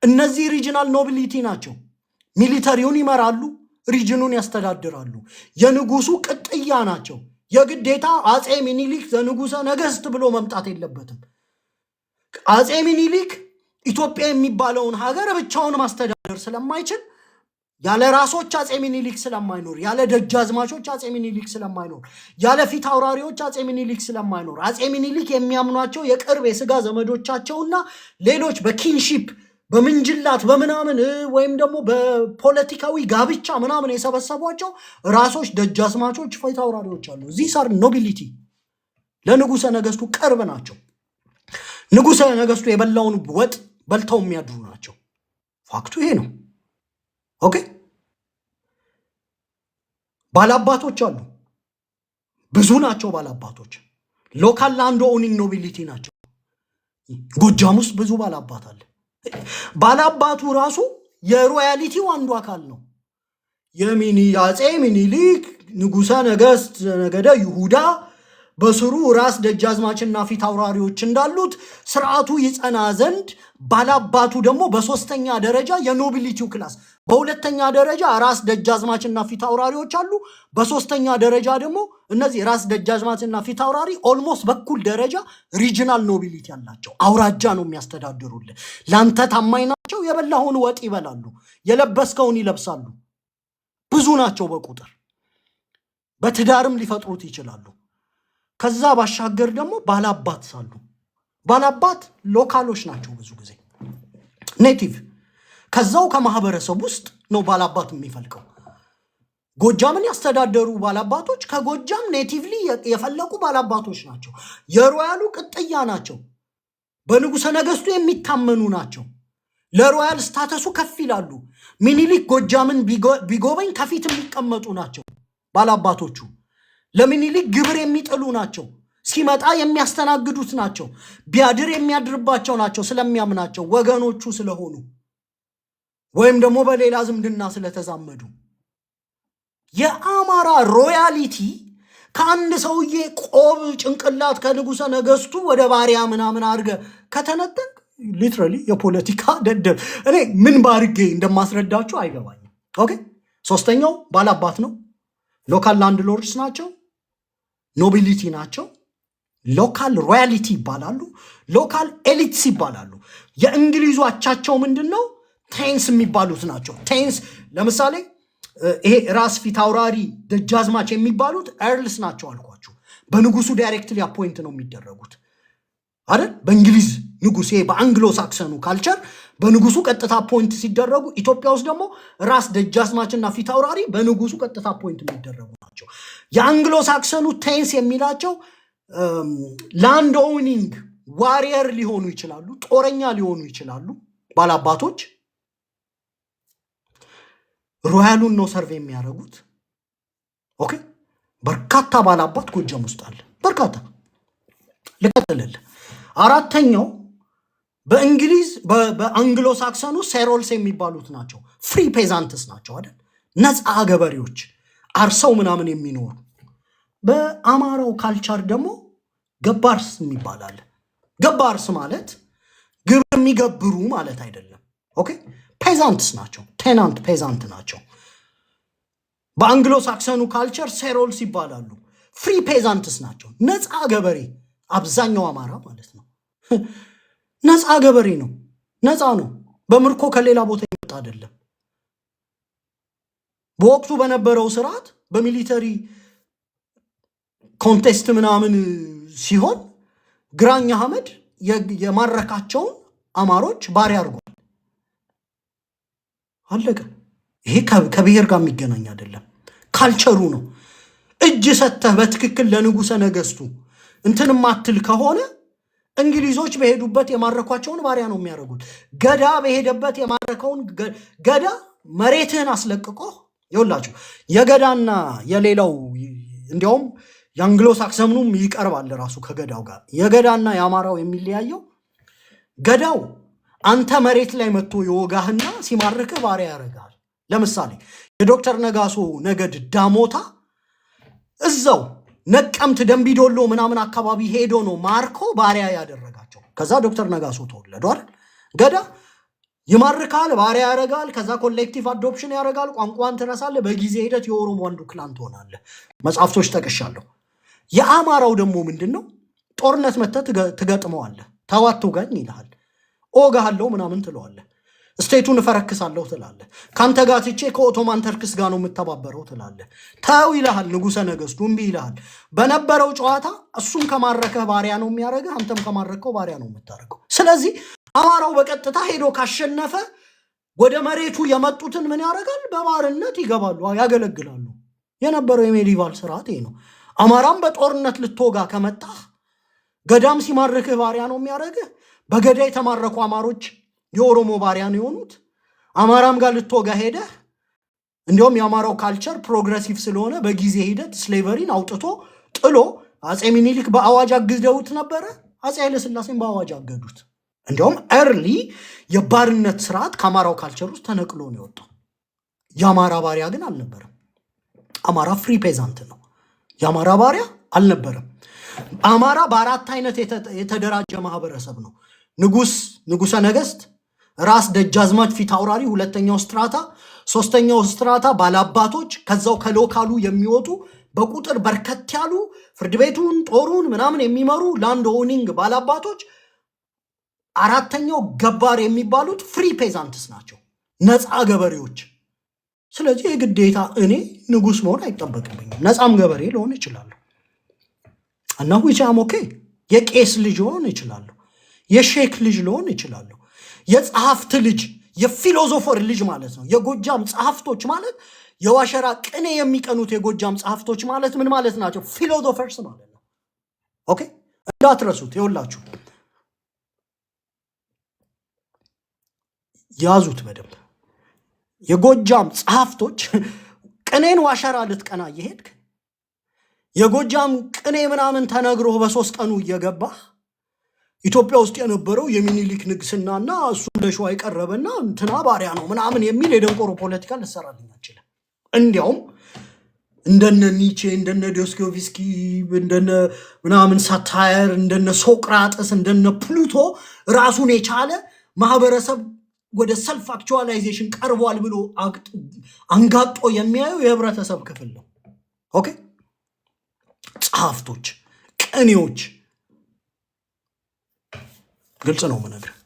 እነዚህ ሪጂናል ኖቢሊቲ ናቸው። ሚሊተሪውን ይመራሉ፣ ሪጅኑን ያስተዳድራሉ። የንጉሱ ቅጥያ ናቸው። የግዴታ አጼ ሚኒሊክ ዘንጉሰ ነገስት ብሎ መምጣት የለበትም። አጼ ሚኒሊክ ኢትዮጵያ የሚባለውን ሀገር ብቻውን ማስተዳደር ስለማይችል ያለ ራሶች አጼ ሚኒሊክ ስለማይኖር፣ ያለ ደጃዝማቾች አጼ ሚኒሊክ ስለማይኖር፣ ያለ ፊት አውራሪዎች አጼ ሚኒሊክ ስለማይኖር አጼ ሚኒሊክ የሚያምኗቸው የቅርብ የስጋ ዘመዶቻቸውና ሌሎች በኪንሺፕ በምንጅላት በምናምን ወይም ደግሞ በፖለቲካዊ ጋብቻ ምናምን የሰበሰቧቸው ራሶች ደጃዝማቾች ፊት አውራሪዎች አሉ። ዚስ አር ኖቢሊቲ ለንጉሰ ነገስቱ ቅርብ ናቸው። ንጉሰ ነገስቱ የበላውን ወጥ በልተው የሚያድሩ ናቸው። ፋክቱ ይሄ ነው። ኦኬ። ባላባቶች አሉ፣ ብዙ ናቸው ባላባቶች። ሎካል ላንድ ኦውኒንግ ኖቢሊቲ ናቸው። ጎጃም ውስጥ ብዙ ባላባት አለ። ባላባቱ ራሱ የሮያሊቲው አንዱ አካል ነው። አጼ ሚኒሊክ ንጉሰ ነገስት ነገደ ይሁዳ በስሩ ራስ ደጃዝማችና ፊት አውራሪዎች እንዳሉት ስርዓቱ ይጸና ዘንድ ባላባቱ ደግሞ በሶስተኛ ደረጃ የኖቢሊቲው ክላስ፣ በሁለተኛ ደረጃ ራስ ደጃዝማችና ፊት አውራሪዎች አሉ። በሶስተኛ ደረጃ ደግሞ እነዚህ ራስ ደጃዝማችና ፊት አውራሪ ኦልሞስት በኩል ደረጃ ሪጂናል ኖቢሊቲ ያላቸው አውራጃ ነው የሚያስተዳድሩልህ። ላንተ ታማኝ ናቸው። የበላውን ወጥ ይበላሉ፣ የለበስከውን ይለብሳሉ። ብዙ ናቸው በቁጥር፣ በትዳርም ሊፈጥሩት ይችላሉ። ከዛ ባሻገር ደግሞ ባላባት ሳሉ፣ ባላባት ሎካሎች ናቸው ብዙ ጊዜ ኔቲቭ፣ ከዛው ከማህበረሰብ ውስጥ ነው ባላባት የሚፈልቀው። ጎጃምን ያስተዳደሩ ባላባቶች ከጎጃም ኔቲቭሊ የፈለቁ ባላባቶች ናቸው። የሮያሉ ቅጥያ ናቸው። በንጉሰ ነገስቱ የሚታመኑ ናቸው። ለሮያል ስታተሱ ከፍ ይላሉ። ሚኒሊክ ጎጃምን ቢጎበኝ ከፊት የሚቀመጡ ናቸው ባላባቶቹ። ለሚኒሊክ ግብር የሚጥሉ ናቸው። ሲመጣ የሚያስተናግዱት ናቸው። ቢያድር የሚያድርባቸው ናቸው። ስለሚያምናቸው ወገኖቹ ስለሆኑ ወይም ደግሞ በሌላ ዝምድና ስለተዛመዱ። የአማራ ሮያሊቲ ከአንድ ሰውዬ ቆብ ጭንቅላት ከንጉሰ ነገስቱ ወደ ባሪያ ምናምን አድርገ ከተነጠቅ ሊትራሊ የፖለቲካ ደደብ። እኔ ምን ባርጌ እንደማስረዳችሁ አይገባኝም። ኦኬ። ሶስተኛው ባላባት ነው። ሎካል ላንድ ሎርድስ ናቸው። ኖቢሊቲ ናቸው። ሎካል ሮያሊቲ ይባላሉ። ሎካል ኤሊትስ ይባላሉ። የእንግሊዙ አቻቸው ምንድን ነው? ቴንስ የሚባሉት ናቸው። ቴንስ ለምሳሌ ይሄ ራስ ፊት አውራሪ ደጃዝማች የሚባሉት ኤርልስ ናቸው አልኳችሁ። በንጉሱ ዳይሬክትሊ አፖይንት ነው የሚደረጉት አይደል? በእንግሊዝ ንጉስ፣ ይሄ በአንግሎ ሳክሰኑ ካልቸር በንጉሱ ቀጥታ አፖይንት ሲደረጉ፣ ኢትዮጵያ ውስጥ ደግሞ ራስ ደጃዝማችና ፊት አውራሪ በንጉሱ ቀጥታ አፖይንት የሚደረጉ ናቸው። የአንግሎ ሳክሰኑ ቴንስ የሚላቸው ላንድ ኦውኒንግ ዋሪየር ሊሆኑ ይችላሉ፣ ጦረኛ ሊሆኑ ይችላሉ ባላባቶች። ሮያሉን ነው ሰርቬ የሚያደርጉት። ኦኬ። በርካታ ባላባት ጎጃም ውስጥ አለ፣ በርካታ። ልቀጥልልህ። አራተኛው በእንግሊዝ በአንግሎ ሳክሰኑ ሴሮልስ የሚባሉት ናቸው። ፍሪ ፔዛንትስ ናቸው አይደል? ነፃ ገበሬዎች አርሰው ምናምን የሚኖሩ። በአማራው ካልቸር ደግሞ ገባርስ የሚባላል። ገባርስ ማለት ግብር የሚገብሩ ማለት አይደለም። ኦኬ። ፔዛንትስ ናቸው። ቴናንት ፔዛንት ናቸው። በአንግሎ ሳክሰኑ ካልቸር ሴሮልስ ይባላሉ። ፍሪ ፔዛንትስ ናቸው። ነፃ ገበሬ አብዛኛው አማራ ማለት ነው። ነፃ ገበሬ ነው። ነፃ ነው። በምርኮ ከሌላ ቦታ ይመጣ አይደለም። በወቅቱ በነበረው ስርዓት በሚሊተሪ ኮንቴስት ምናምን ሲሆን ግራኝ አህመድ የማረካቸውን አማሮች ባሪያ አድርጓል። አለቀ። ይሄ ከብሔር ጋር የሚገናኝ አይደለም፣ ካልቸሩ ነው። እጅ ሰተህ በትክክል ለንጉሰ ነገስቱ እንትን ማትል ከሆነ እንግሊዞች በሄዱበት የማረኳቸውን ባሪያ ነው የሚያደርጉት። ገዳ በሄደበት የማረከውን ገዳ መሬትህን አስለቅቆ ይውላችሁ። የገዳና የሌላው እንዲያውም የአንግሎ ሳክሰኑም ይቀርባል ራሱ ከገዳው ጋር። የገዳና የአማራው የሚለያየው ገዳው አንተ መሬት ላይ መጥቶ የወጋህና ሲማርክህ ባሪያ ያደርጋል። ለምሳሌ የዶክተር ነጋሶ ነገድ ዳሞታ እዛው ነቀምት ደንቢዶሎ ምናምን አካባቢ ሄዶ ነው ማርኮ ባሪያ ያደረጋቸው። ከዛ ዶክተር ነጋሶ ተወለዱ አይደል? ገዳ ይማርካል፣ ባሪያ ያረጋል፣ ከዛ ኮሌክቲቭ አዶፕሽን ያረጋል፣ ቋንቋን ትረሳለህ፣ በጊዜ ሂደት የኦሮሞ አንዱ ክላን ትሆናለህ። መጽሐፍቶች ጠቅሻለሁ። የአማራው ደግሞ ምንድነው? ጦርነት መተህ ትገጥመዋለህ። ተዋት ውጋኝ ይልሃል። ኦጋሃለሁ ምናምን ትለዋለህ። ስቴቱን እፈረክሳለሁ ትላለህ። ካንተ ጋር ትቼ ከኦቶማን ተርክስ ጋር ነው የምተባበረው ትላለህ። ተው ይልሃል ንጉሠ ነገሥቱ፣ እምቢ ይልሃል። በነበረው ጨዋታ እሱም ከማረከህ ባሪያ ነው የሚያደርግህ፣ አንተም ከማረከው ባሪያ ነው የምታደርገው። ስለዚህ አማራው በቀጥታ ሄዶ ካሸነፈ ወደ መሬቱ የመጡትን ምን ያደርጋል? በባርነት ይገባሉ፣ ያገለግላሉ። የነበረው የሜዲቫል ስርዓት ይሄ ነው። አማራም በጦርነት ልትወጋ ከመጣህ ገዳም ሲማርክህ ባሪያ ነው የሚያደርግህ። በገዳ የተማረኩ አማሮች የኦሮሞ ባሪያ ነው የሆኑት። አማራም ጋር ልትወጋ ሄደህ እንዲሁም የአማራው ካልቸር ፕሮግረሲቭ ስለሆነ በጊዜ ሂደት ስሌቨሪን አውጥቶ ጥሎ አፄ ሚኒሊክ በአዋጅ አግደውት ነበረ። አፄ ኃይለሥላሴን በአዋጅ አገዱት። እንዲሁም ኤርሊ የባርነት ስርዓት ከአማራው ካልቸር ውስጥ ተነቅሎ ነው የወጣው። የአማራ ባሪያ ግን አልነበረም። አማራ ፍሪ ፔዛንት ነው። የአማራ ባሪያ አልነበረም። አማራ በአራት አይነት የተደራጀ ማህበረሰብ ነው። ንጉሠ ነገሥት፣ ራስ ደጃዝማች ፊት አውራሪ፣ ሁለተኛው ስትራታ፣ ሶስተኛው ስትራታ ባላባቶች፣ ከዛው ከሎካሉ የሚወጡ በቁጥር በርከት ያሉ ፍርድ ቤቱን ጦሩን ምናምን የሚመሩ ላንድ ኦኒንግ ባላባቶች፣ አራተኛው ገባር የሚባሉት ፍሪ ፔዛንትስ ናቸው፣ ነፃ ገበሬዎች። ስለዚህ የግዴታ እኔ ንጉሥ መሆን አይጠበቅብኝም፣ ነፃም ገበሬ ልሆን እችላለሁ እና ዊቻም ኦኬ። የቄስ ልጅ ልሆን እችላለሁ፣ የሼክ ልጅ ልሆን እችላለሁ፣ የጸሐፍት ልጅ የፊሎዞፈር ልጅ ማለት ነው። የጎጃም ጸሐፍቶች ማለት የዋሸራ ቅኔ የሚቀኑት የጎጃም ጸሐፍቶች ማለት ምን ማለት ናቸው? ፊሎዞፈርስ ማለት ነው። ኦኬ እንዳትረሱት፣ ይኸውላችሁ ያዙት በደንብ። የጎጃም ጸሐፍቶች ቅኔን ዋሸራ ልትቀና እየሄድክ የጎጃም ቅኔ ምናምን ተነግሮህ በ3 ቀኑ እየገባህ ኢትዮጵያ ውስጥ የነበረው የሚኒሊክ ንግስናና እሱ ለሸዋ የቀረበና እንትና ባሪያ ነው ምናምን የሚል የደንቆሮ ፖለቲካ ልትሰራልኝ አትችልም። እንዲያውም እንደነ ኒቼ፣ እንደነ ዶስቶቭስኪ፣ እንደነ ምናምን ሳታየር፣ እንደነ ሶቅራጥስ፣ እንደነ ፕሉቶ ራሱን የቻለ ማህበረሰብ ወደ ሰልፍ አክቹዋላይዜሽን ቀርቧል ብሎ አንጋጦ የሚያየው የህብረተሰብ ክፍል ነው። ኦኬ ጸሐፍቶች፣ ቅኔዎች፣ ግልጽ ነው የምነግርህ።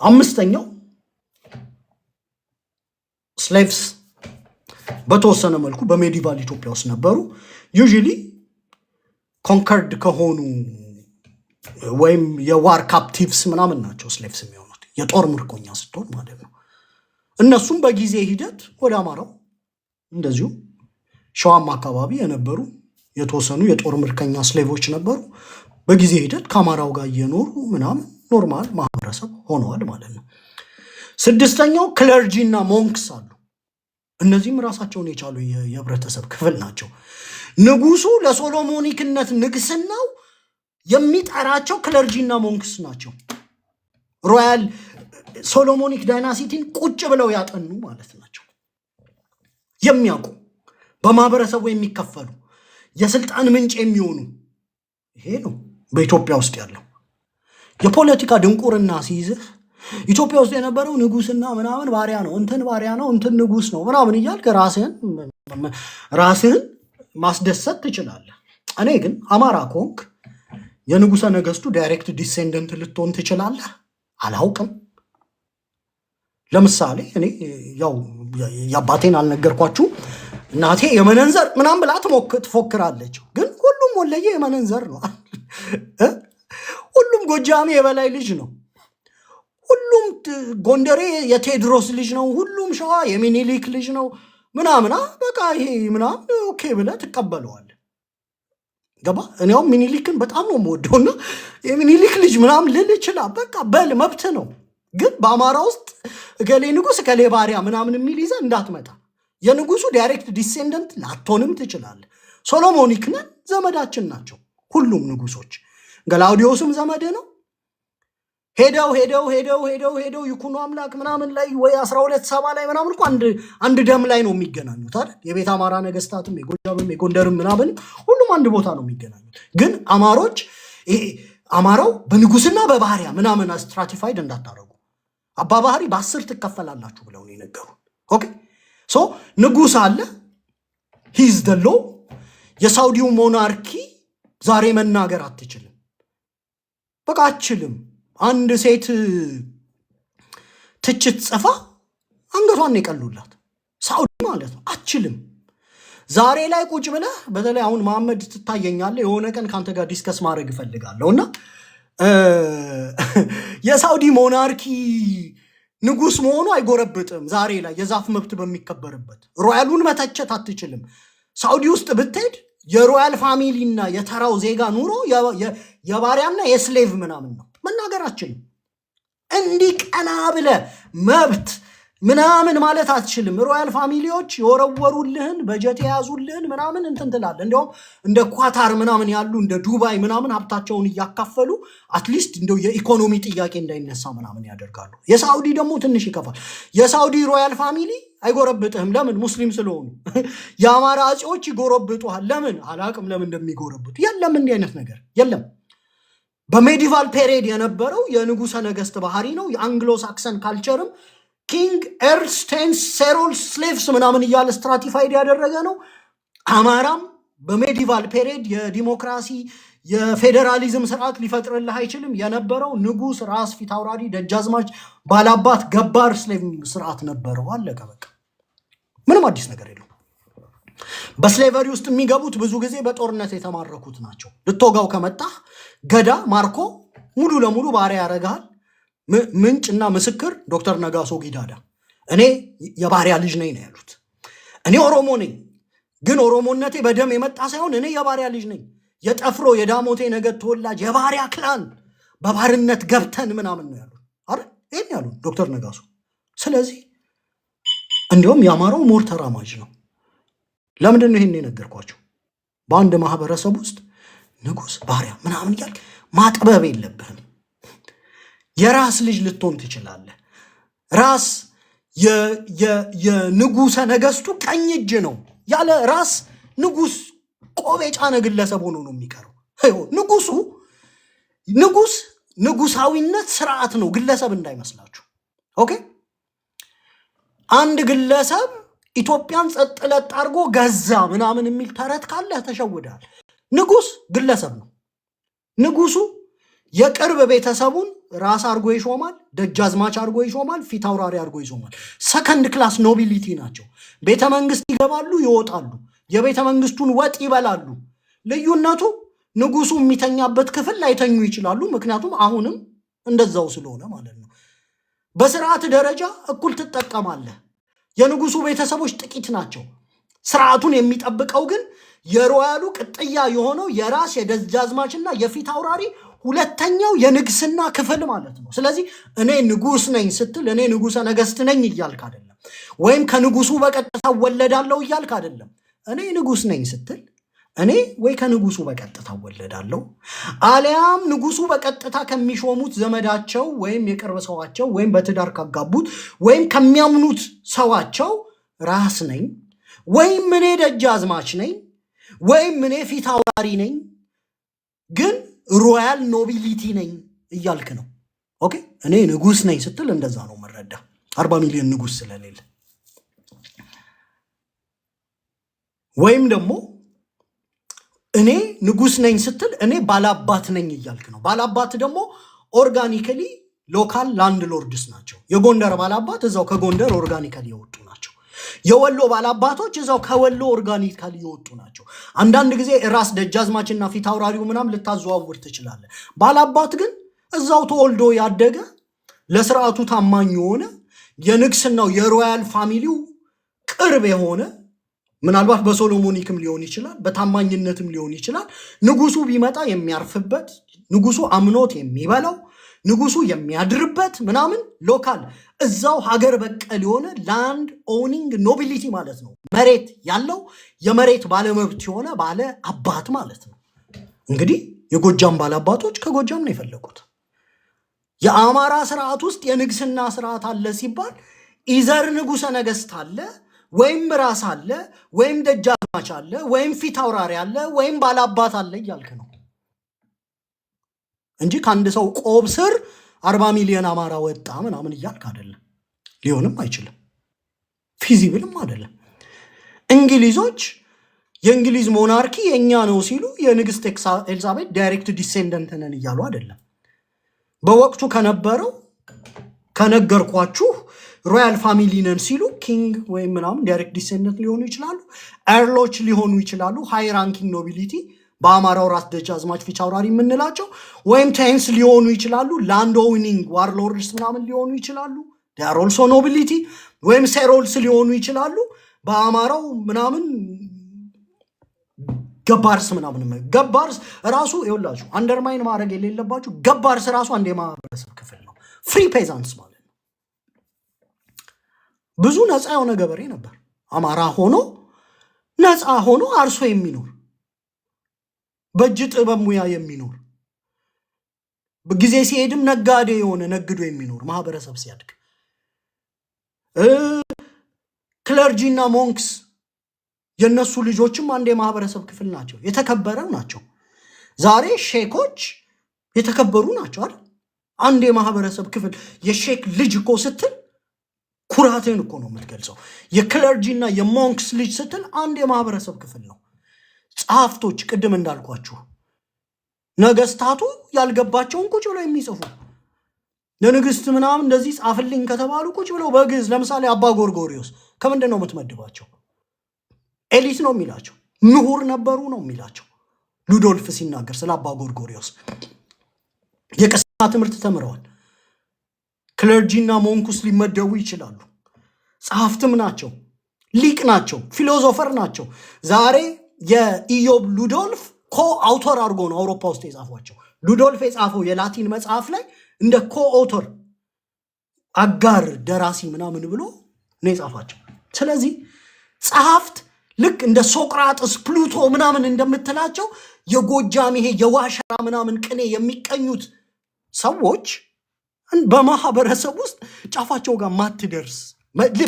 አምስተኛው ስሌቭስ በተወሰነ መልኩ በሜዲቫል ኢትዮጵያ ውስጥ ነበሩ። ዩዥሊ ኮንከርድ ከሆኑ ወይም የዋር ካፕቲቭስ ምናምን ናቸው ስሌቭስ የሚሆኑት፣ የጦር ምርኮኛ ስትሆን ማለት ነው። እነሱም በጊዜ ሂደት ወደ አማራው እንደዚሁ ሸዋማ አካባቢ የነበሩ የተወሰኑ የጦር ምርኮኛ ስሌቮች ነበሩ። በጊዜ ሂደት ከአማራው ጋር እየኖሩ ምናምን ኖርማል ማህበረሰብ ሆነዋል ማለት ነው። ስድስተኛው ክለርጂ እና ሞንክስ አሉ። እነዚህም ራሳቸውን የቻሉ የህብረተሰብ ክፍል ናቸው። ንጉሱ ለሶሎሞኒክነት ንግስናው የሚጠራቸው ክለርጂ እና ሞንክስ ናቸው። ሮያል ሶሎሞኒክ ዳይናሲቲን ቁጭ ብለው ያጠኑ ማለት ናቸው። የሚያውቁ በማህበረሰቡ የሚከፈሉ የስልጣን ምንጭ የሚሆኑ። ይሄ ነው በኢትዮጵያ ውስጥ ያለው የፖለቲካ ድንቁርና ሲይዝህ። ኢትዮጵያ ውስጥ የነበረው ንጉስና ምናምን ባሪያ ነው፣ እንትን ባሪያ ነው፣ እንትን ንጉስ ነው ምናምን እያልክ ራስህን ማስደሰት ትችላለህ። እኔ ግን አማራ ኮንክ የንጉሠ ነገሥቱ ዳይሬክት ዲሴንደንት ልትሆን ትችላለህ። አላውቅም። ለምሳሌ እኔ ያው የአባቴን አልነገርኳችሁ። እናቴ የመነንዘር ምናምን ብላ ትፎክራለች። ግን ሁሉም ወለየ የመነንዘር ነው። ሁሉም ጎጃሜ የበላይ ልጅ ነው። ሁሉም ጎንደሬ የቴዎድሮስ ልጅ ነው። ሁሉም ሸዋ የሚኒሊክ ልጅ ነው ምናምና በቃ ይሄ ምናምን ኦኬ ብለህ ትቀበለዋለህ። ገባ? እኔውም ሚኒሊክን በጣም ነው የምወደውና የሚኒሊክ ልጅ ምናምን ልል ይችላል። በቃ በል መብት ነው። ግን በአማራ ውስጥ እገሌ ንጉስ እገሌ ባሪያ ምናምን የሚል ይዘህ እንዳትመጣ። የንጉሱ ዳይሬክት ዲሴንደንት ላትሆንም ትችላለህ። ሶሎሞኒክ ነን፣ ዘመዳችን ናቸው ሁሉም ንጉሶች። ገላውዲዮስም ዘመድ ነው። ሄደው ይኩኖ አምላክ ምናምን ላይ ወይ 1270 ላይ ምናምን እኮ አንድ ደም ላይ ነው የሚገናኙት አይደል? የቤት አማራ ነገስታትም የጎጃምም የጎንደርም ምናምን ሁሉም አንድ ቦታ ነው የሚገናኙት። ግን አማራው በንጉስና በባህሪያ ምናምን ስትራቲፋይድ እንዳታረጉ። አባባህሪ በ10 ትከፈላላችሁ ብለው ነው የነገሩን። ኦኬ ሶ ንጉስ አለ ሂዝ ዘ ሎ የሳውዲው ሞናርኪ ዛሬ መናገር አትችልም። በቃ አትችልም። አንድ ሴት ትችት ጽፋ አንገቷን የቀሉላት ሳውዲ ማለት ነው። አትችልም። ዛሬ ላይ ቁጭ ብለህ በተለይ አሁን መሐመድ ትታየኛለህ የሆነ ቀን ካንተ ጋር ዲስከስ ማድረግ እፈልጋለሁና የሳውዲ ሞናርኪ ንጉስ መሆኑ አይጎረብጥም። ዛሬ ላይ የዛፍ መብት በሚከበርበት ሮያሉን መተቸት አትችልም። ሳውዲ ውስጥ ብትሄድ የሮያል ፋሚሊና የተራው ዜጋ ኑሮ የባሪያና የስሌቭ ምናምን ነው። መናገር አትችልም። እንዲህ ቀና ብለህ መብት ምናምን ማለት አትችልም። ሮያል ፋሚሊዎች የወረወሩልህን በጀት የያዙልህን ምናምን እንትን ትላለህ። እንዲያውም እንደ ኳታር ምናምን ያሉ እንደ ዱባይ ምናምን ሀብታቸውን እያካፈሉ አትሊስት እንደው የኢኮኖሚ ጥያቄ እንዳይነሳ ምናምን ያደርጋሉ። የሳውዲ ደግሞ ትንሽ ይከፋል። የሳውዲ ሮያል ፋሚሊ አይጎረብጥህም። ለምን? ሙስሊም ስለሆኑ። የአማራ አጼዎች ይጎረብጡሃል። ለምን? አላቅም ለምን እንደሚጎረብጡ። የለም እንዲህ አይነት ነገር የለም። በሜዲቫል ፔሪድ የነበረው የንጉሰ ነገስት ባህሪ ነው። የአንግሎ ሳክሰን ካልቸርም ኪንግ ኤርስቴንስ ሴሮል ስሌቭስ ምናምን እያለ ስትራቲፋይድ ያደረገ ነው። አማራም በሜዲቫል ፔሪድ የዲሞክራሲ የፌዴራሊዝም ስርዓት ሊፈጥርልህ አይችልም። የነበረው ንጉስ፣ ራስ፣ ፊት አውራሪ፣ ደጃዝማች፣ ባላባት፣ ገባር ስሌቭ ስርዓት ነበረው። አለቀ በቃ። ምንም አዲስ ነገር የለው። በስሌቨሪ ውስጥ የሚገቡት ብዙ ጊዜ በጦርነት የተማረኩት ናቸው። ልትወጋው ከመጣህ ገዳ ማርኮ ሙሉ ለሙሉ ባሪያ ያደርግሃል። ምንጭና ምስክር ዶክተር ነጋሶ ጊዳዳ እኔ የባሪያ ልጅ ነኝ ነው ያሉት። እኔ ኦሮሞ ነኝ፣ ግን ኦሮሞነቴ በደም የመጣ ሳይሆን እኔ የባሪያ ልጅ ነኝ። የጠፍሮ የዳሞቴ ነገድ ተወላጅ የባሪያ ክላን በባርነት ገብተን ምናምን ነው ያሉት። አረ ይሄን ያሉት ዶክተር ነጋሶ። ስለዚህ እንዲሁም የአማራው ሞር ተራማጅ ነው። ለምንድን ነው ይሄን የነገርኳቸው? በአንድ ማህበረሰብ ውስጥ ንጉስ ባሪያ ምናምን እያልክ ማጥበብ የለብህም። የራስ ልጅ ልትሆን ትችላለህ። ራስ የንጉሰ ነገስቱ ቀኝ እጅ ነው። ያለ ራስ ንጉስ ቆብ የጫነ ግለሰብ ሆኖ ነው የሚቀረው። ንጉሳዊነት ስርዓት ነው፣ ግለሰብ እንዳይመስላችሁ። ኦኬ አንድ ግለሰብ ኢትዮጵያን ጸጥ ለጥ አድርጎ ገዛ ምናምን የሚል ተረት ካለ ተሸውዳል። ንጉስ ግለሰብ ነው። ንጉሱ የቅርብ ቤተሰቡን ራስ አድርጎ ይሾማል፣ ደጃዝማች አድርጎ ይሾማል፣ ፊት አውራሪ አድርጎ ይሾማል። ሰከንድ ክላስ ኖቢሊቲ ናቸው። ቤተ መንግስት ይገባሉ፣ ይወጣሉ፣ የቤተ መንግስቱን ወጥ ይበላሉ። ልዩነቱ ንጉሱ የሚተኛበት ክፍል ላይተኙ ይችላሉ፣ ምክንያቱም አሁንም እንደዛው ስለሆነ ማለት ነው። በስርዓት ደረጃ እኩል ትጠቀማለህ። የንጉሱ ቤተሰቦች ጥቂት ናቸው። ስርዓቱን የሚጠብቀው ግን የሮያሉ ቅጥያ የሆነው የራስ የደጃዝማችና የፊት አውራሪ ሁለተኛው የንግስና ክፍል ማለት ነው። ስለዚህ እኔ ንጉስ ነኝ ስትል እኔ ንጉሰ ነገስት ነኝ እያልክ አይደለም፣ ወይም ከንጉሱ በቀጥታ ወለዳለሁ እያልክ አይደለም። እኔ ንጉስ ነኝ ስትል እኔ ወይ ከንጉሱ በቀጥታ ወለዳለሁ አሊያም ንጉሱ በቀጥታ ከሚሾሙት ዘመዳቸው ወይም የቅርብ ሰዋቸው ወይም በትዳር ካጋቡት ወይም ከሚያምኑት ሰዋቸው ራስ ነኝ፣ ወይም እኔ ደጃዝማች ነኝ፣ ወይም እኔ ፊት አውራሪ ነኝ፣ ግን ሮያል ኖቢሊቲ ነኝ እያልክ ነው። ኦኬ እኔ ንጉስ ነኝ ስትል እንደዛ ነው መረዳ። 40 ሚሊዮን ንጉስ ስለሌለ ወይም ደግሞ እኔ ንጉስ ነኝ ስትል እኔ ባላባት ነኝ እያልክ ነው። ባላባት ደግሞ ኦርጋኒካሊ ሎካል ላንድ ሎርድስ ናቸው። የጎንደር ባላባት እዛው ከጎንደር ኦርጋኒካሊ የወጡ ናቸው። የወሎ ባላባቶች እዛው ከወሎ ኦርጋኒካሊ የወጡ ናቸው። አንዳንድ ጊዜ ራስ ደጃዝማችና ፊት አውራሪው ምናም ልታዘዋውር ትችላለህ። ባላባት ግን እዛው ተወልዶ ያደገ ለስርዓቱ ታማኝ የሆነ የንግስናው የሮያል ፋሚሊው ቅርብ የሆነ ምናልባት በሶሎሞኒክም ሊሆን ይችላል፣ በታማኝነትም ሊሆን ይችላል። ንጉሱ ቢመጣ የሚያርፍበት፣ ንጉሱ አምኖት የሚበላው፣ ንጉሱ የሚያድርበት ምናምን ሎካል እዛው ሀገር በቀል የሆነ ላንድ ኦኒንግ ኖቢሊቲ ማለት ነው። መሬት ያለው የመሬት ባለመብት የሆነ ባለ አባት ማለት ነው። እንግዲህ የጎጃም ባላባቶች ከጎጃም ነው የፈለጉት። የአማራ ስርዓት ውስጥ የንግስና ስርዓት አለ ሲባል ኢዘር ንጉሰ ነገስት አለ ወይም ራስ አለ ወይም ደጃዝማች አለ ወይም ፊት አውራሪ አለ ወይም ባላባት አለ እያልክ ነው እንጂ ከአንድ ሰው ቆብ ስር 40 ሚሊዮን አማራ ወጣ ምናምን እያልክ አይደለም። ሊሆንም አይችልም፣ ፊዚብልም አይደለም። እንግሊዞች የእንግሊዝ ሞናርኪ የኛ ነው ሲሉ የንግስት ኤልዛቤት ዳይሬክት ዲሴንደንት ነን እያሉ አይደለም። በወቅቱ ከነበረው ከነገርኳችሁ ሮያል ፋሚሊ ነን ሲሉ ኪንግ ወይም ምናምን ዳይሬክት ዲሴንደንት ሊሆኑ ይችላሉ፣ ኤርሎች ሊሆኑ ይችላሉ፣ ሃይ ራንኪንግ ኖቢሊቲ በአማራው ራስ ደጃዝማች ፊት አውራሪ የምንላቸው ወይም ቴንስ ሊሆኑ ይችላሉ፣ ላንድ ኦውኒንግ ዋርሎርድስ ምናምን ሊሆኑ ይችላሉ፣ ዴር ኦልሶ ኖቢሊቲ ወይም ሴሮልስ ሊሆኑ ይችላሉ። በአማራው ምናምን ገባርስ ምናምን ገባርስ ራሱ ይኸውላችሁ አንደርማይን ማድረግ የሌለባችሁ ገባርስ ራሱ አንድ የማህበረሰብ ክፍል ነው። ፍሪ ፔዛንትስ ማለት ነው። ብዙ ነፃ የሆነ ገበሬ ነበር አማራ ሆኖ ነፃ ሆኖ አርሶ የሚኖር በእጅ ጥበብ ሙያ የሚኖር በጊዜ ሲሄድም ነጋዴ የሆነ ነግዶ የሚኖር ማህበረሰብ ሲያድግ ክለርጂና ሞንክስ የነሱ ልጆችም አንድ የማህበረሰብ ክፍል ናቸው፣ የተከበሩ ናቸው። ዛሬ ሼኮች የተከበሩ ናቸው አይደል? አንድ የማህበረሰብ ክፍል የሼክ ልጅ እኮ ስትል ኩራትን እኮ ነው የምትገልጸው። የክለርጂና የሞንክስ ልጅ ስትል አንድ የማህበረሰብ ክፍል ነው። ጸሐፍቶች ቅድም እንዳልኳችሁ ነገስታቱ ያልገባቸውን ቁጭ ብለው የሚጽፉ ለንግስት ምናምን እንደዚህ ጻፍልኝ ከተባሉ ቁጭ ብለው በግዕዝ ለምሳሌ አባ ጎርጎሪዮስ ከምንድን ነው የምትመድባቸው? ኤሊት ነው የሚላቸው፣ ምሁር ነበሩ ነው የሚላቸው። ሉዶልፍ ሲናገር ስለ አባ ጎርጎሪዮስ የቅስና ትምህርት ተምረዋል። ክለርጂና ሞንኩስ ሊመደቡ ይችላሉ። ጸሐፍትም ናቸው፣ ሊቅ ናቸው፣ ፊሎዞፈር ናቸው። ዛሬ የኢዮብ ሉዶልፍ ኮ አውቶር አድርጎ ነው አውሮፓ ውስጥ የጻፏቸው። ሉዶልፍ የጻፈው የላቲን መጽሐፍ ላይ እንደ ኮ አውቶር አጋር ደራሲ ምናምን ብሎ ነው የጻፋቸው። ስለዚህ ጸሐፍት ልክ እንደ ሶቅራጥስ ፕሉቶ ምናምን እንደምትላቸው የጎጃም ይሄ የዋሸራ ምናምን ቅኔ የሚቀኙት ሰዎች በማህበረሰብ ውስጥ ጫፋቸው ጋር ማትደርስ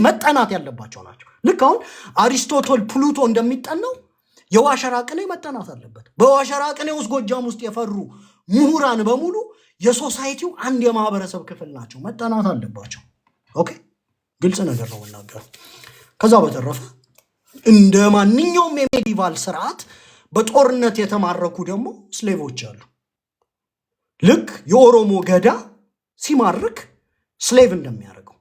መጠናት ያለባቸው ናቸው። ልክ አሁን አሪስቶትል ፕሉቶ እንደሚጠናው የዋሸራ ቅኔ መጠናት አለበት። በዋሸራ ቅኔ ውስጥ ጎጃም ውስጥ የፈሩ ምሁራን በሙሉ የሶሳይቲው አንድ የማህበረሰብ ክፍል ናቸው፣ መጠናት አለባቸው። ኦኬ፣ ግልጽ ነገር ነው የምናገረው። ከዛ በተረፈ እንደ ማንኛውም የሜዲቫል ስርዓት በጦርነት የተማረኩ ደግሞ ስሌቮች አሉ። ልክ የኦሮሞ ገዳ ሲማርክ ስሌቭ እንደሚያደርገው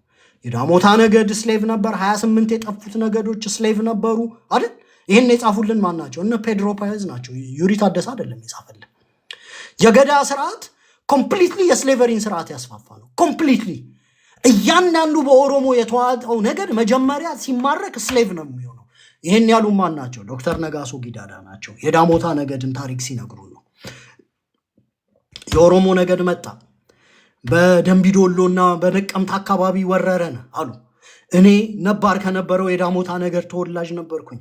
የዳሞታ ነገድ ስሌቭ ነበር። 28 የጠፉት ነገዶች ስሌቭ ነበሩ አይደል? ይህን የጻፉልን ማን ናቸው? እነ ፔድሮ ፓየዝ ናቸው። ዩሪ ታደሰ አይደለም የጻፈልን። የገዳ ስርዓት ኮምፕሊትሊ የስሌቨሪን ስርዓት ያስፋፋ ነው። ኮምፕሊትሊ እያንዳንዱ በኦሮሞ የተዋጠው ነገድ መጀመሪያ ሲማረክ ስሌቭ ነው የሚሆነው። ይህን ያሉ ማን ናቸው? ዶክተር ነጋሶ ጊዳዳ ናቸው። የዳሞታ ነገድን ታሪክ ሲነግሩ ነው። የኦሮሞ ነገድ መጣ፣ በደንቢዶሎና በነቀምት አካባቢ ወረረን አሉ። እኔ ነባር ከነበረው የዳሞታ ነገድ ተወላጅ ነበርኩኝ።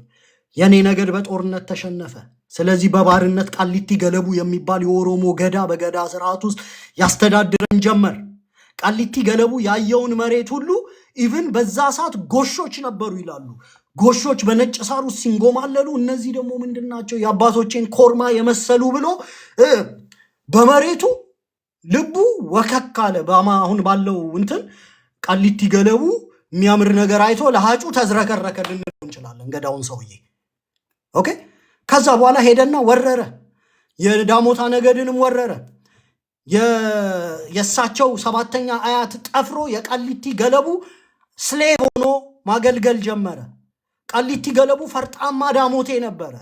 የኔ ነገድ በጦርነት ተሸነፈ። ስለዚህ በባርነት ቃሊቲ ገለቡ የሚባል የኦሮሞ ገዳ በገዳ ስርዓት ውስጥ ያስተዳድረን ጀመር። ቃሊቲ ገለቡ ያየውን መሬት ሁሉ ኢቭን በዛ ሰዓት ጎሾች ነበሩ ይላሉ። ጎሾች በነጭ ሳር ውስጥ ሲንጎማለሉ፣ እነዚህ ደግሞ ምንድናቸው? የአባቶቼን ኮርማ የመሰሉ ብሎ በመሬቱ ልቡ ወከክ አለ። አሁን ባለው እንትን ቃሊቲ ገለቡ የሚያምር ነገር አይቶ ለሃጩ ተዝረከረከ ልንለው እንችላለን ገዳውን ሰውዬ። ኦኬ። ከዛ በኋላ ሄደና ወረረ፣ የዳሞታ ነገድንም ወረረ። የእሳቸው 7ኛ አያት ጠፍሮ የቃሊቲ ገለቡ ስሌቭ ሆኖ ማገልገል ጀመረ። ቃሊቲ ገለቡ ፈርጣማ ዳሞቴ ነበረ።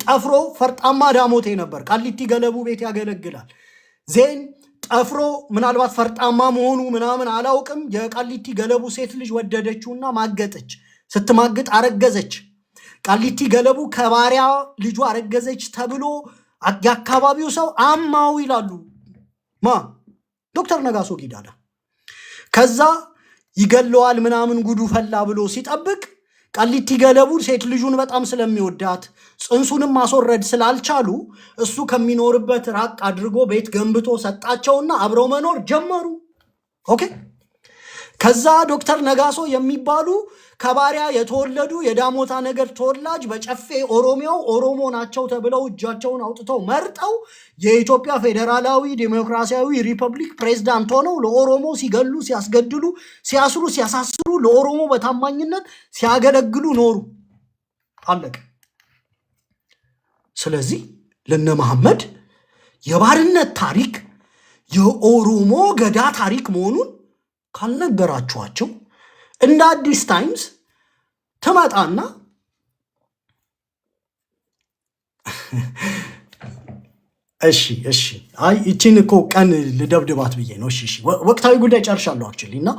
ጠፍሮ ፈርጣማ ዳሞቴ ነበር። ቃሊቲ ገለቡ ቤት ያገለግላል። ዜን ጠፍሮ ምናልባት ፈርጣማ መሆኑ ምናምን አላውቅም። የቃሊቲ ገለቡ ሴት ልጅ ወደደችውና ማገጠች። ስትማግጥ አረገዘች። ቃሊቲ ገለቡ ከባሪያ ልጁ አረገዘች ተብሎ የአካባቢው ሰው አማው ይላሉ። ዶክተር ነጋሶ ጊዳዳ። ከዛ ይገለዋል ምናምን ጉዱ ፈላ ብሎ ሲጠብቅ ቃሊቲ ገለቡ ሴት ልጁን በጣም ስለሚወዳት ጽንሱንም ማስወረድ ስላልቻሉ እሱ ከሚኖርበት ራቅ አድርጎ ቤት ገንብቶ ሰጣቸውና አብረው መኖር ጀመሩ። ኦኬ። ከዛ ዶክተር ነጋሶ የሚባሉ ከባሪያ የተወለዱ የዳሞታ ነገር ተወላጅ በጨፌ ኦሮሚያው ኦሮሞ ናቸው ተብለው እጃቸውን አውጥተው መርጠው የኢትዮጵያ ፌዴራላዊ ዲሞክራሲያዊ ሪፐብሊክ ፕሬዝዳንት ሆነው ለኦሮሞ ሲገሉ፣ ሲያስገድሉ፣ ሲያስሩ፣ ሲያሳስሩ ለኦሮሞ በታማኝነት ሲያገለግሉ ኖሩ። አለቀ። ስለዚህ ለነ መሐመድ የባርነት ታሪክ የኦሮሞ ገዳ ታሪክ መሆኑን ካልነገራችኋቸው እንደ አዲስ ታይምስ ትመጣና እሺ አይ እቺን እኮ ቀን ልደብድባት ብዬ ነው። እሺ ወቅታዊ ጉዳይ ጨርሻለሁ አክቹሊ እና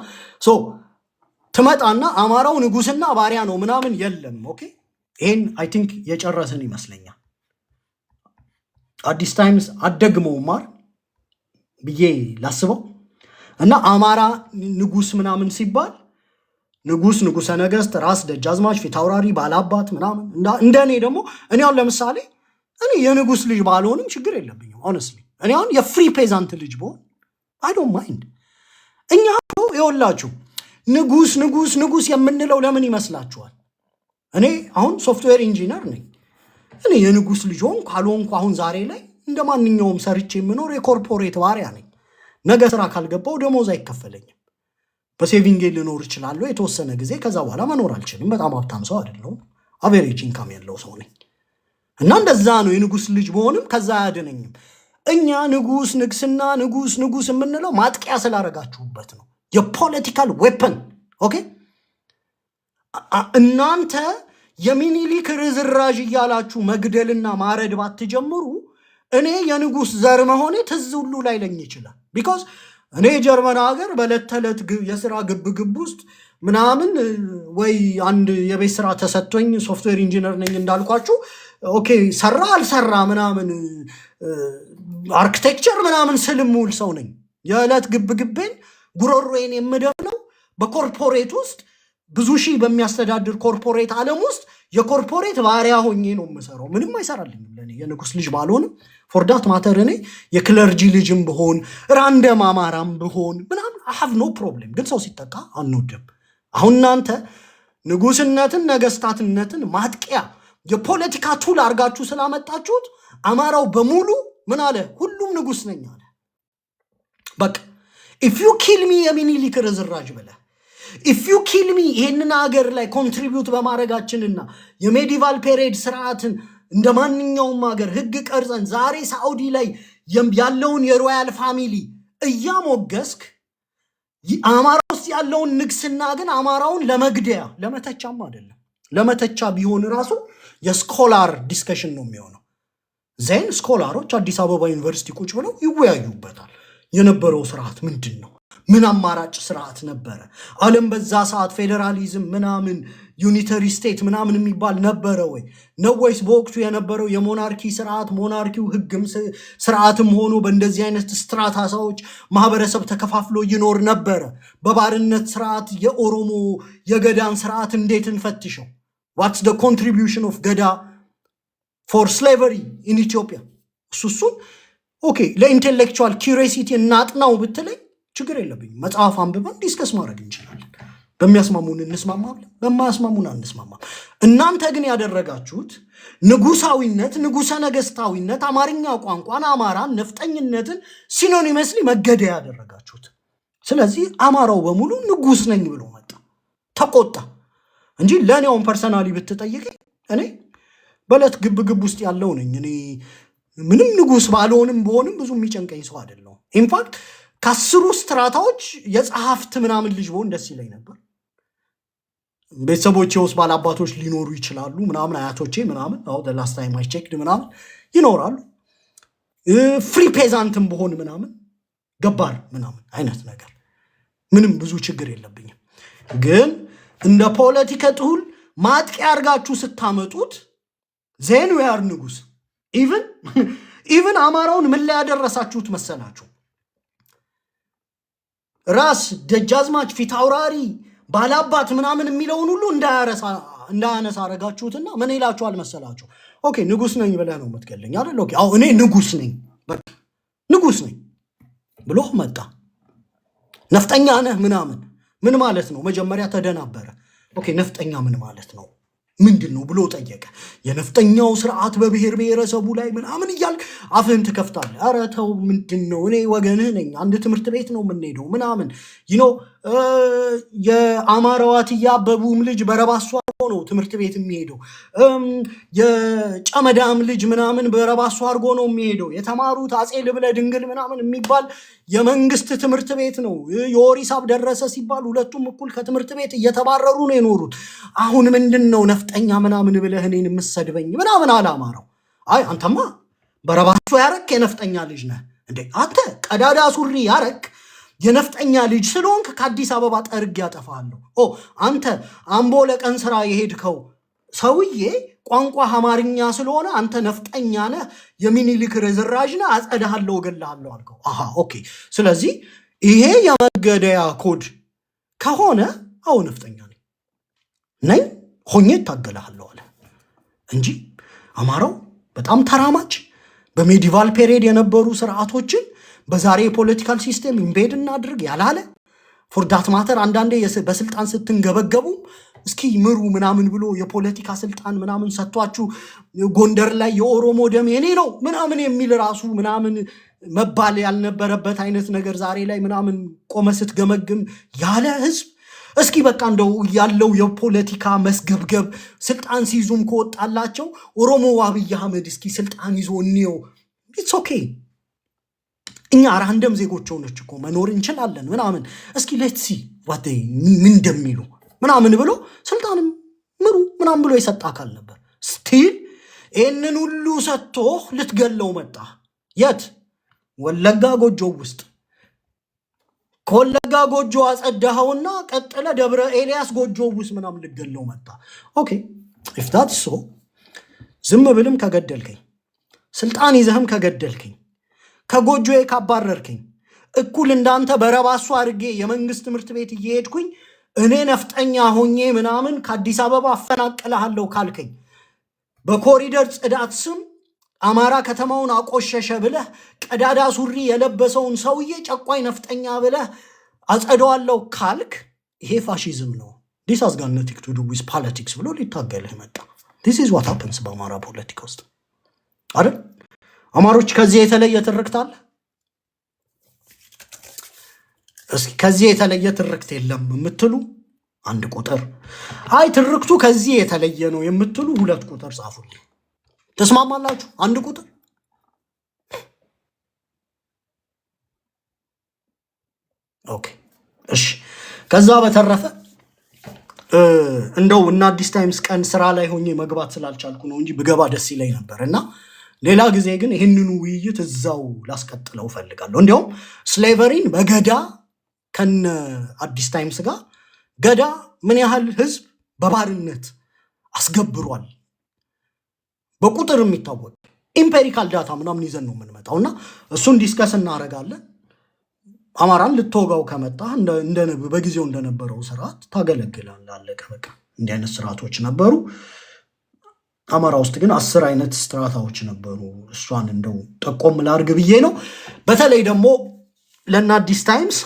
ትመጣና አማራው ንጉስና ባሪያ ነው ምናምን የለም። ኦኬ ይሄን አይ ቲንክ የጨረስን ይመስለኛል። አዲስ ታይምስ አደግመው ማር ብዬ ላስበው እና አማራ ንጉስ ምናምን ሲባል ንጉሰ ነገስት፣ ራስ ደጃዝማች፣ ፊታውራሪ፣ ባላባት ምናምን እንደኔ ደግሞ እኔ አሁን ለምሳሌ እኔ የንጉስ ልጅ ባልሆንም ችግር የለብኝም። ሆነስትሊ እኔ አሁን የፍሪ ፔዛንት ልጅ ብሆን አይ ዶንት ማይንድ። እኛ ይኸውላችሁ ንጉስ የምንለው ለምን ይመስላችኋል? እኔ አሁን ሶፍትዌር ኢንጂነር ነኝ። እኔ የንጉስ ልጅ ሆንኩ ካልሆንኩ አሁን ዛሬ ላይ እንደ ማንኛውም ሰርቼ የምኖር የኮርፖሬት ባሪያ ነኝ። ነገ ስራ ካልገባው ደሞዝ አይከፈለኝም። በሴቪንግ ልኖር እችላለሁ የተወሰነ ጊዜ፣ ከዛ በኋላ መኖር አልችልም። በጣም ሀብታም ሰው አይደለሁም። አቬሬጅ ኢንካም ያለው ሰው ነኝ እና እንደዛ ነው። የንጉስ ልጅ በሆንም ከዛ አያድነኝም። እኛ ንጉስና ንጉስ የምንለው ማጥቂያ ስላረጋችሁበት ነው። የፖለቲካል ዌፐን ኦኬ። እናንተ የሚኒሊክ ርዝራዥ እያላችሁ መግደልና ማረድ ባትጀምሩ እኔ የንጉስ ዘር መሆኔ ትዝ ሁሉ ላይለኝ ይችላል። ቢኮዝ እኔ ጀርመን ሀገር በዕለት ተዕለት የስራ ግብግብ ውስጥ ምናምን ወይ አንድ የቤት ስራ ተሰጥቶኝ ሶፍትዌር ኢንጂነር ነኝ እንዳልኳችሁ ኦኬ ሰራ አልሰራ ምናምን አርኪቴክቸር ምናምን ስልሙል ሰው ነኝ። የዕለት ግብግቤን ጉሮሮዬን የምደፍነው በኮርፖሬት ውስጥ ብዙ ሺህ በሚያስተዳድር ኮርፖሬት ዓለም ውስጥ የኮርፖሬት ባሪያ ሆኜ ነው የምሰራው። ምንም አይሰራልኝም ለኔ የንጉስ ልጅ ባልሆንም ፎርዳት ማተር እኔ የክለርጂ ልጅም ብሆን ራንደም አማራም ብሆን ምናምን አሃቭ ኖ ፕሮብሌም። ግን ሰው ሲጠቃ አንወድም። አሁን እናንተ ንጉስነትን ነገስታትነትን ማጥቂያ የፖለቲካ ቱል አድርጋችሁ ስላመጣችሁት አማራው በሙሉ ምን አለ? ሁሉም ንጉስ ነኝ አለ። በቃ ኢፍ ዩ ኪል ሚ የሚኒሊክ ርዝራዥ ብለህ ኢፍ ዩ ኪል ሚ ይሄንን ሀገር ላይ ኮንትሪቢዩት በማድረጋችንና የሜዲቫል ፔሪድ ስርዓትን እንደ ማንኛውም ሀገር ህግ ቀርጸን ዛሬ ሳዑዲ ላይ ያለውን የሮያል ፋሚሊ እያሞገስክ አማራ ውስጥ ያለውን ንግስና ግን አማራውን ለመግደያ ለመተቻም አይደለም። ለመተቻ ቢሆን ራሱ የስኮላር ዲስከሽን ነው የሚሆነው። ዜን ስኮላሮች አዲስ አበባ ዩኒቨርሲቲ ቁጭ ብለው ይወያዩበታል። የነበረው ስርዓት ምንድን ነው? ምን አማራጭ ስርዓት ነበረ? ዓለም በዛ ሰዓት ፌዴራሊዝም ምናምን ዩኒተሪ ስቴት ምናምን የሚባል ነበረ ወይ ነው ወይስ በወቅቱ የነበረው የሞናርኪ ስርዓት ሞናርኪው ህግም ስርዓትም ሆኖ በእንደዚህ አይነት ስትራታሳዎች ማህበረሰብ ተከፋፍሎ ይኖር ነበረ? በባርነት ስርዓት የኦሮሞ የገዳን ስርዓት እንዴት እንፈትሸው? ዋትስ ደ ኮንትሪቢዩሽን ኦፍ ገዳ ፎር ስሌቨሪ ኢን ኢትዮጵያ? እሱን ኦኬ ለኢንቴሌክቹዋል ኪዩሪሲቲ እናጥናው ብትለኝ ችግር የለብኝም። መጽሐፍ አንብበን ዲስከስ ማድረግ እንችላለን። በሚያስማሙን እንስማማለን፣ በማያስማሙን አንስማማም። እናንተ ግን ያደረጋችሁት ንጉሳዊነት፣ ንጉሰ ነገስታዊነት፣ አማርኛ ቋንቋን፣ አማራን፣ ነፍጠኝነትን ሲኖኒመስሊ መገደያ ያደረጋችሁት። ስለዚህ አማራው በሙሉ ንጉስ ነኝ ብሎ መጣ፣ ተቆጣ እንጂ ለእኔውን ፐርሰናሊ ብትጠይቀኝ እኔ በዕለት ግብግብ ውስጥ ያለው ነኝ። እኔ ምንም ንጉስ ባልሆንም በሆንም ብዙ የሚጨንቀኝ ሰው አይደለሁም። ኢንፋክት ከአስሩ ስትራታዎች የጸሐፍት ምናምን ልጅ በሆን ደስ ይለኝ ነበር። ቤተሰቦቼ ውስጥ ባላባቶች ሊኖሩ ይችላሉ ምናምን አያቶቼ ምናምን ላስት ታይም አይ ቼክድ ምናምን ይኖራሉ። ፍሪ ፔዛንትም በሆን ምናምን ገባር ምናምን አይነት ነገር ምንም ብዙ ችግር የለብኝም። ግን እንደ ፖለቲካ ጥሁል ማጥቂያ አድርጋችሁ ስታመጡት ዜን ዌር ንጉስ ኢቭን አማራውን ምን ላይ ያደረሳችሁት መሰላችሁ? ራስ ደጃዝማች ፊታውራሪ ባላባት ምናምን የሚለውን ሁሉ እንዳያነሳ አረጋችሁትና ምን ይላችኋል መሰላችሁ? ኦኬ ንጉስ ነኝ ብለህ ነው የምትገለኝ አይደል? ኦኬ አዎ እኔ ንጉስ ነኝ በቃ ንጉስ ነኝ ብሎ መጣ። ነፍጠኛ ነህ ምናምን ምን ማለት ነው? መጀመሪያ ተደናበረ። ኦኬ ነፍጠኛ ምን ማለት ነው ምንድነው ብሎ ጠየቀ። የነፍጠኛው ስርዓት በብሔር ብሔረሰቡ ላይ ምናምን እያልክ አፍህን ትከፍታለህ። ኧረ ተው ምንድነው? እኔ ወገንህ ነኝ። አንድ ትምህርት ቤት ነው የምንሄደው ምናምን የአማራዋት ያበቡም ልጅ በረባሷ ነው ትምህርት ቤት የሚሄደው። የጨመዳም ልጅ ምናምን በረባሷ አድርጎ ነው የሚሄደው። የተማሩት አጼ ልብለ ድንግል ምናምን የሚባል የመንግስት ትምህርት ቤት ነው። የወሪሳብ ደረሰ ሲባል ሁለቱም እኩል ከትምህርት ቤት እየተባረሩ ነው የኖሩት። አሁን ምንድነው ነፍጠኛ ምናምን ብለህ እኔን የምሰድበኝ ምናምን አላማረው። አይ አንተማ በረባሷ ያረክ የነፍጠኛ ልጅ ነህ እንዴ? አንተ ቀዳዳ ሱሪ ያረክ የነፍጠኛ ልጅ ስለሆንክ ከአዲስ አበባ ጠርግ ያጠፋለሁ። አንተ አምቦ ለቀን ስራ የሄድከው ሰውዬ ቋንቋ አማርኛ ስለሆነ አንተ ነፍጠኛ ነህ፣ የሚኒሊክ ርዝራዥ ነህ፣ አጸዳሃለሁ፣ እገልሃለሁ አልከው። ኦኬ። ስለዚህ ይሄ የመገደያ ኮድ ከሆነ ነፍጠኛ ነኝ ሆኜ እታገላለሁ አለ እንጂ አማራው በጣም ተራማጅ በሜዲቫል ፔሪየድ የነበሩ ስርዓቶችን በዛሬ የፖለቲካል ሲስተም ኢምቤድ እናድርግ ያላለ ፎርዳት ማተር አንዳንዴ በስልጣን ስትንገበገቡ እስኪ ምሩ ምናምን ብሎ የፖለቲካ ስልጣን ምናምን ሰጥቷችሁ ጎንደር ላይ የኦሮሞ ደም የኔ ነው ምናምን የሚል ራሱ ምናምን መባል ያልነበረበት አይነት ነገር ዛሬ ላይ ምናምን ቆመ ስትገመግም ያለ ህዝብ እስኪ በቃ እንደው ያለው የፖለቲካ መስገብገብ ስልጣን ሲይዙም ከወጣላቸው ኦሮሞ አብይ አህመድ እስኪ ስልጣን ይዞ እንየው። ኢትስ ኦኬ እኛ ራንደም ዜጎች ሆነች እኮ መኖር እንችላለን ምናምን እስኪ ሌትሲ ዋት ምን እንደሚሉ ምናምን ብሎ ስልጣንም ምሩ ምናምን ብሎ የሰጣ አካል ነበር። ስቲል ይህንን ሁሉ ሰጥቶ ልትገለው መጣ። የት? ወለጋ ጎጆ ውስጥ። ከወለጋ ጎጆ አጸዳኸውና ቀጥለ ደብረ ኤልያስ ጎጆ ውስጥ ምናምን ልትገለው መጣ። ኦኬ ኢፍ ዳትስ ሶ ዝም ብልም ከገደልከኝ ስልጣን ይዘህም ከገደልከኝ ከጎጆዬ ካባረርከኝ እኩል እንዳንተ በረባሱ አድርጌ የመንግስት ትምህርት ቤት እየሄድኩኝ እኔ ነፍጠኛ ሆኜ ምናምን ከአዲስ አበባ አፈናቅልሃለሁ ካልከኝ በኮሪደር ጽዳት ስም አማራ ከተማውን አቆሸሸ ብለህ ቀዳዳ ሱሪ የለበሰውን ሰውዬ ጨቋኝ ነፍጠኛ ብለህ አጸደዋለሁ ካልክ ይሄ ፋሺዝም ነው። ዲስ ሃዝ ጋት nothing to do with politics ብሎ ሊታገልህ መጣ። ዲስ ኢዝ ዋት ሃፐንስ በአማራ ፖለቲካ ውስጥ አይደል? አማሮች ከዚህ የተለየ ትርክት አለ? እስኪ ከዚህ የተለየ ትርክት የለም የምትሉ አንድ ቁጥር፣ አይ ትርክቱ ከዚህ የተለየ ነው የምትሉ ሁለት ቁጥር ጻፉልኝ። ተስማማላችሁ? አንድ ቁጥር። ኦኬ እሺ። ከዛ በተረፈ እንደው እና አዲስ ታይምስ ቀን ስራ ላይ ሆኜ መግባት ስላልቻልኩ ነው እንጂ ብገባ ደስ ይለኝ ነበር እና ሌላ ጊዜ ግን ይህንኑ ውይይት እዛው ላስቀጥለው ፈልጋለሁ። እንዲያውም ስሌቨሪን በገዳ ከነ አዲስ ታይምስ ጋር ገዳ ምን ያህል ህዝብ በባርነት አስገብሯል በቁጥር የሚታወቅ ኢምፔሪካል ዳታ ምናምን ይዘን ነው የምንመጣው እና እሱን ዲስከስ እናደርጋለን። አማራን ልትወጋው ከመጣ በጊዜው እንደነበረው ስርዓት ታገለግላለህ። አለቀ በቃ። እንዲህ አይነት ስርዓቶች ነበሩ። አማራ ውስጥ ግን 10 አይነት ስትራታዎች ነበሩ። እሷን እንደው ጠቆም ላድርግ ብዬ ነው። በተለይ ደግሞ ለና አዲስ ታይምስ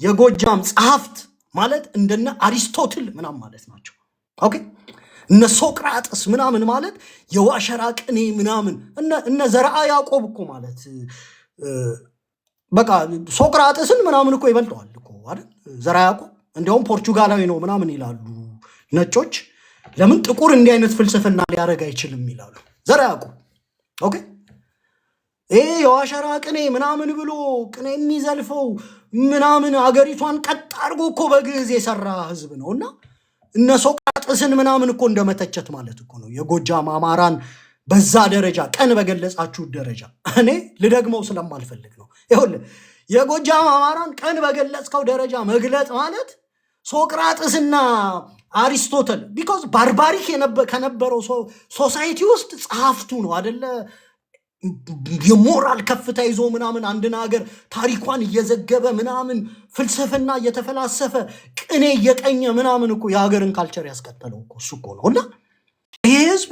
የጎጃም ጸሐፍት ማለት እንደነ አሪስቶትል ምናምን ማለት ናቸው። ኦኬ እነ ሶቅራጥስ ምናምን ማለት የዋሸራ ቅኔ ምናምን እነ ዘርአ ያዕቆብ እኮ ማለት በቃ ሶቅራጥስን ምናምን እኮ ይበልጠዋል እኮ አይደል? ዘርአ ያዕቆብ እንዲያውም ፖርቹጋላዊ ነው ምናምን ይላሉ ነጮች። ለምን ጥቁር እንዲህ አይነት ፍልስፍና ሊያደርግ አይችልም ይላሉ። ዘርዓ ያዕቆብ ኦኬ። ይሄ የዋሸራ ቅኔ ምናምን ብሎ ቅኔ የሚዘልፈው ምናምን አገሪቷን ቀጥ አድርጎ እኮ በግዕዝ የሰራ ህዝብ ነው እና እነ ሶቅራጥስን ምናምን እኮ እንደመተቸት ማለት እኮ ነው። የጎጃም አማራን በዛ ደረጃ ቀን በገለጻችሁ ደረጃ እኔ ልደግመው ስለማልፈልግ ነው። ይኸውልህ የጎጃም አማራን ቀን በገለጽከው ደረጃ መግለጽ ማለት ሶቅራጥስና አሪስቶትል ቢኮዝ ባርባሪክ ከነበረው ሶሳይቲ ውስጥ ጸሐፍቱ ነው አደለ? የሞራል ከፍታ ይዞ ምናምን አንድን ሀገር ታሪኳን እየዘገበ ምናምን ፍልስፍና እየተፈላሰፈ ቅኔ እየቀኘ ምናምን እኮ የሀገርን ካልቸር ያስቀጠለው እኮ እሱ እኮ ነው። እና ይሄ ህዝብ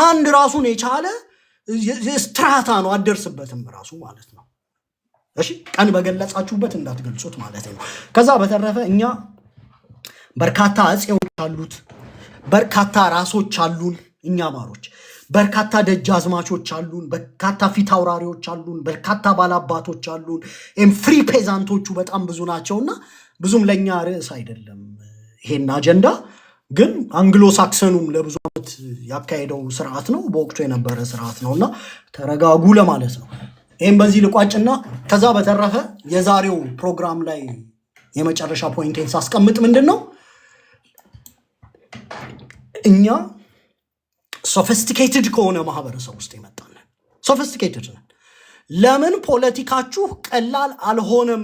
አንድ ራሱን የቻለ ስትራታ ነው፣ አደርስበትም ራሱ ማለት ነው። እሺ ቀን በገለጻችሁበት እንዳትገልጹት ማለት ነው። ከዛ በተረፈ እኛ በርካታ አጼዎች አሉት፣ በርካታ ራሶች አሉን እኛ አማሮች፣ በርካታ ደጃዝማቾች አሉን፣ በርካታ ፊት አውራሪዎች አሉን፣ በርካታ ባላባቶች አሉን። ፍሪ ፔዛንቶቹ በጣም ብዙ ናቸውና ብዙም ለኛ ርዕስ አይደለም ይሄን አጀንዳ። ግን አንግሎ ሳክሰኑም ለብዙ ዓመት ያካሄደው ስርዓት ነው፣ በወቅቱ የነበረ ስርዓት ነውና ተረጋጉ ለማለት ነው። ይሄን በዚህ ልቋጭና ከዛ በተረፈ የዛሬው ፕሮግራም ላይ የመጨረሻ ፖይንቴን ሳስቀምጥ ምንድነው እኛ ሶፊስቲኬትድ ከሆነ ማህበረሰብ ውስጥ የመጣን ሶፊስቲኬትድ ነን። ለምን ፖለቲካችሁ ቀላል አልሆነም